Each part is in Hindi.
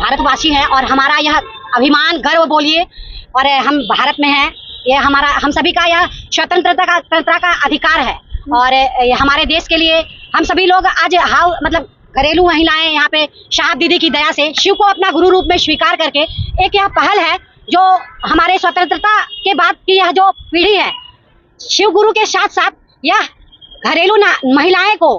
भारतवासी हैं और हमारा यह अभिमान, गर्व बोलिए, और हम भारत में हैं। ये हमारा, हम सभी का यह स्वतंत्रता का अधिकार है और हमारे देश के लिए हम सभी लोग आज मतलब घरेलू महिलाएं यहाँ पे शहाब दीदी की दया से शिव को अपना गुरु रूप में स्वीकार करके एक यह पहल है जो हमारे स्वतंत्रता के बाद की यह जो पीढ़ी है, शिव गुरु के साथ साथ यह घरेलू महिलाएं को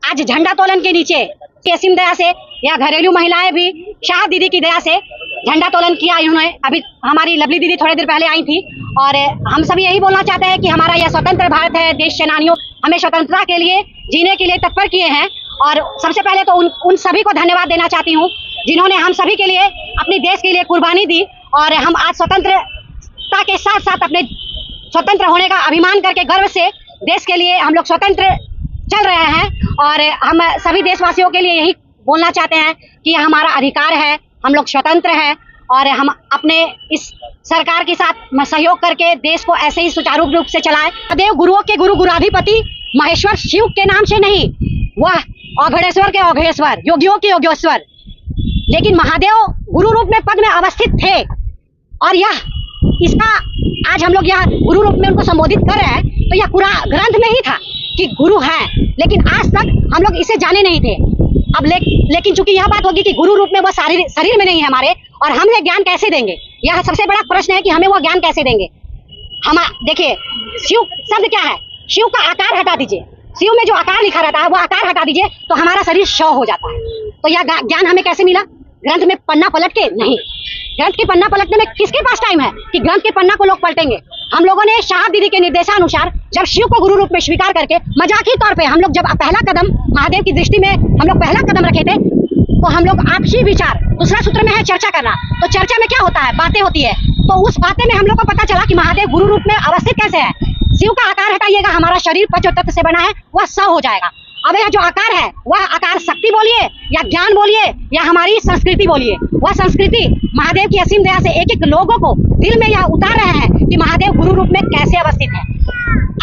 आज झंडा तोलन के नीचे असीम दया से यह घरेलू महिलाएं भी शहाब दीदी की दया से झंडा तोलन किया इन्होंने। अभी हमारी लवली दीदी थोड़ी देर पहले आई थी और हम सभी यही बोलना चाहते हैं कि हमारा यह स्वतंत्र भारत है, देश सेनानियों हमें स्वतंत्रता के लिए जीने के लिए तत्पर किए हैं और सबसे पहले तो उन सभी को धन्यवाद देना चाहती हूँ जिन्होंने हम सभी के लिए अपने देश के लिए कुर्बानी दी और हम आज स्वतंत्रता के साथ साथ अपने स्वतंत्र होने का अभिमान करके गर्व से देश के लिए हम लोग स्वतंत्र चल रहे हैं और हम सभी देशवासियों के लिए यही बोलना चाहते हैं कि हमारा अधिकार है, हम लोग स्वतंत्र हैं और हम अपने इस सरकार के साथ सहयोग करके देश को ऐसे ही सुचारू रूप से चलाएं। महादेव गुरुओं के गुरु गुराधिपति महेश्वर शिव के नाम से नहीं, वह औघड़ेश्वर के औघड़ेश्वर, योगियों के योगेश्वर, लेकिन महादेव गुरु रूप में पद में अवस्थित थे और यह इसका आज हम लोग यहाँ गुरु रूप में उनको संबोधित कर रहे हैं तो यह पूरा ग्रंथ में ही था कि गुरु हैं, लेकिन आज तक हम लोग इसे जाने नहीं थे। अब लेकिन चूंकि यह बात होगी कि गुरु रूप में वह शरीर में नहीं है हमारे और हम ये ज्ञान कैसे देंगे, यह सबसे बड़ा प्रश्न है कि हमें वो ज्ञान कैसे देंगे। हम देखिए शिव शब्द क्या है, शिव का आकार हटा दीजिए, शिव में जो आकार लिखा रहता है वो आकार हटा दीजिए तो हमारा शरीर शव हो जाता है। तो यह ज्ञान हमें कैसे मिला? ग्रंथ में पन्ना पलट के नहीं। ग्रंथ के पन्ना पलटने में किसके पास टाइम है कि ग्रंथ के पन्ना को लोग पलटेंगे? हम लोगों ने शहाब दीदी के निर्देशानुसार जब शिव को गुरु रूप में स्वीकार करके मजाकी तौर पे हम लोग जब पहला कदम महादेव की दृष्टि में हम लोग पहला कदम रखे थे तो हम लोग आपसी विचार, दूसरा सूत्र में है चर्चा करना, तो चर्चा में क्या होता है, बातें होती है, तो उस बातें में हम लोग को पता चला कि महादेव गुरु रूप में अवस्थित कैसे है। शिव का आकार हटाइएगा, हमारा शरीर पंच तत्व से बना है, वह 100 हो जाएगा। अब यह जो आकार है वह आकार शक्ति बोलिए या ज्ञान बोलिए या हमारी संस्कृति बोलिए, वह संस्कृति महादेव की असीम दया से एक एक लोगों को दिल में यह उतार रहे हैं कि महादेव गुरु रूप में कैसे अवस्थित है।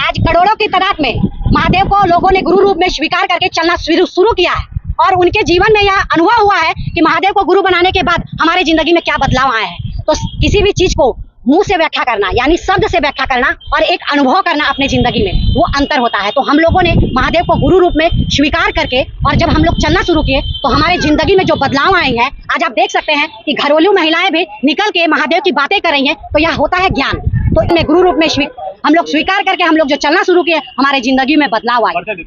आज करोड़ों की तादाद में महादेव को लोगों ने गुरु रूप में स्वीकार करके चलना शुरू किया है और उनके जीवन में यह अनुभव हुआ है कि महादेव को गुरु बनाने के बाद हमारे जिंदगी में क्या बदलाव आए हैं। तो किसी भी चीज को मुंह से व्याख्या करना यानी शब्द से व्याख्या करना और एक अनुभव करना अपने जिंदगी में, वो अंतर होता है। तो हम लोगों ने महादेव को गुरु रूप में स्वीकार करके और जब हम लोग चलना शुरू किए तो हमारे जिंदगी में जो बदलाव आए हैं, आज आप देख सकते हैं कि घरेलू महिलाएं भी निकल के महादेव की बातें कर रही हैं, तो यह होता है ज्ञान। तो इनमें गुरु रूप में हम लोग स्वीकार करके हम लोग जो चलना शुरू किए, हमारे जिंदगी में बदलाव आए।